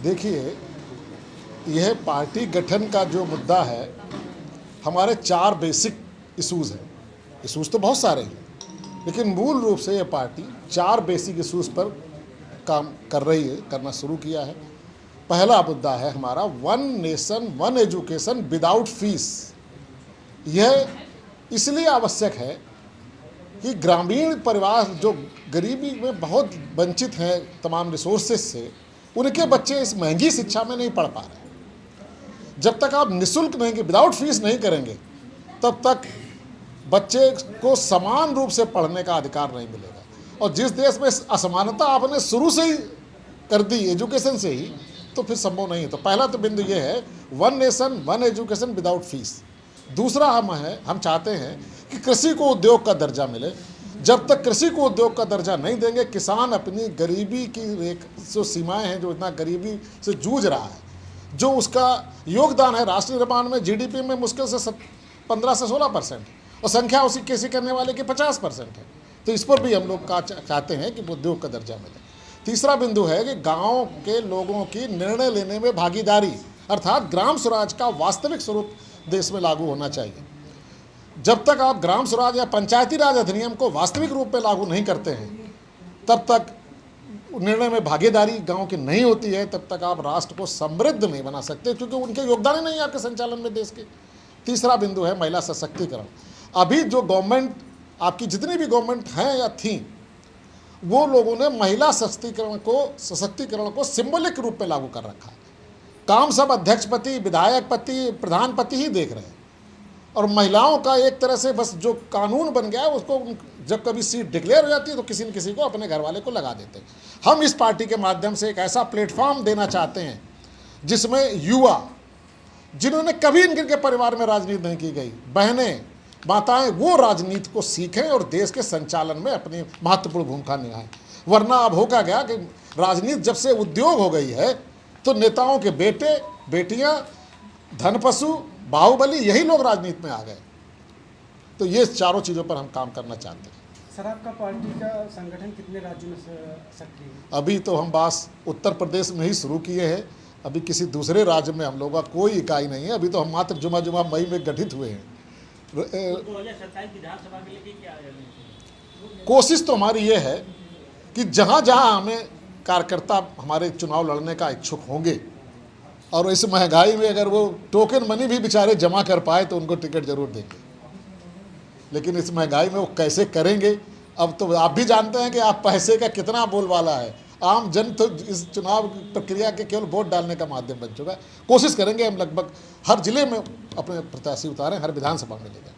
देखिए, यह पार्टी गठन का जो मुद्दा है, हमारे 4 बेसिक इश्यूज़ हैं। इश्यूज़ तो बहुत सारे हैं, लेकिन मूल रूप से यह पार्टी 4 बेसिक इश्यूज़ पर काम कर रही है, करना शुरू किया है। पहला मुद्दा है हमारा one nation one education without fees. यह इसलिए आवश्यक है कि ग्रामीण परिवार जो गरीबी में बहुत वंचित हैं तमाम रिसोर्सेज से, उनके बच्चे इस महंगी शिक्षा में नहीं पढ़ पा रहे। जब तक आप निःशुल्क नहीं, विदाउट फीस नहीं करेंगे, तब तक बच्चे को समान रूप से पढ़ने का अधिकार नहीं मिलेगा। और जिस देश में असमानता आपने शुरू से ही कर दी एजुकेशन से ही, तो फिर संभव नहीं है। तो पहला तो बिंदु ये है one nation one education without fees. दूसरा हम चाहते हैं कि कृषि को उद्योग का दर्जा मिले। जब तक कृषि को उद्योग का दर्जा नहीं देंगे, किसान अपनी गरीबी की जो सीमाएं हैं, जो इतना गरीबी से जूझ रहा है, जो उसका योगदान है राष्ट्र निर्माण में, जीडीपी में मुश्किल से 15 से 16% और संख्या उसी कृषि करने वाले की 50% है। तो इस पर भी हम लोग चाहते हैं कि उद्योग का दर्जा मिले। तीसरा बिंदु है कि गाँव के लोगों की निर्णय लेने में भागीदारी, अर्थात ग्राम स्वराज का वास्तविक स्वरूप देश में लागू होना चाहिए। जब तक आप ग्राम स्वराज या पंचायती राज अधिनियम को वास्तविक रूप में लागू नहीं करते हैं, तब तक निर्णय में भागीदारी गांव की नहीं होती है, तब तक आप राष्ट्र को समृद्ध नहीं बना सकते, क्योंकि उनके योगदान ही नहीं है आपके संचालन में देश के। तीसरा बिंदु है महिला सशक्तिकरण। अभी जो गवर्नमेंट, आपकी जितनी भी गवर्नमेंट हैं या थी, वो लोगों ने महिला सशक्तिकरण को सिंबॉलिक रूप में लागू कर रखा है। काम सब अध्यक्षपति, विधायकपति, प्रधानपति ही देख रहे हैं, और महिलाओं का एक तरह से बस जो कानून बन गया है, उसको जब कभी सीट डिक्लेयर हो जाती है तो किसी न किसी को, अपने घर वाले को लगा देते हैं। हम इस पार्टी के माध्यम से एक ऐसा प्लेटफॉर्म देना चाहते हैं जिसमें युवा, जिन्होंने कभी इनके परिवार में राजनीति नहीं की गई, बहनें, माताएं, वो राजनीति को सीखें और देश के संचालन में अपनी महत्वपूर्ण भूमिका निभाएं। वरना अब होगा क्या कि राजनीति जब से उद्योग हो गई है, तो नेताओं के बेटे बेटियां, धनपशु, बाहुबली, यही लोग राजनीति में आ गए। तो ये चारों चीज़ों पर हम काम करना चाहते हैं। सर, आपका पार्टी का संगठन कितने राज्यों में सक्रिय है? अभी तो हम बस उत्तर प्रदेश में ही शुरू किए हैं। अभी किसी दूसरे राज्य में हम लोगों का कोई इकाई नहीं है। अभी तो हम मात्र जुमा मई में गठित हुए हैं। 2027 विधानसभा के लिए क्या कोशिश तो हमारी ये है कि जहाँ जहाँ हमें कार्यकर्ता हमारे चुनाव लड़ने का इच्छुक होंगे, और इस महंगाई में अगर वो टोकन मनी भी बेचारे जमा कर पाए, तो उनको टिकट जरूर देंगे। लेकिन इस महंगाई में वो कैसे करेंगे, अब तो आप भी जानते हैं कि आप पैसे का कितना बोलबाला है। आम जन तो इस चुनाव प्रक्रिया के केवल वोट डालने का माध्यम बन चुका है। कोशिश करेंगे हम लगभग हर जिले में अपने प्रत्याशी उतारें, हर विधानसभा में ले जाएं।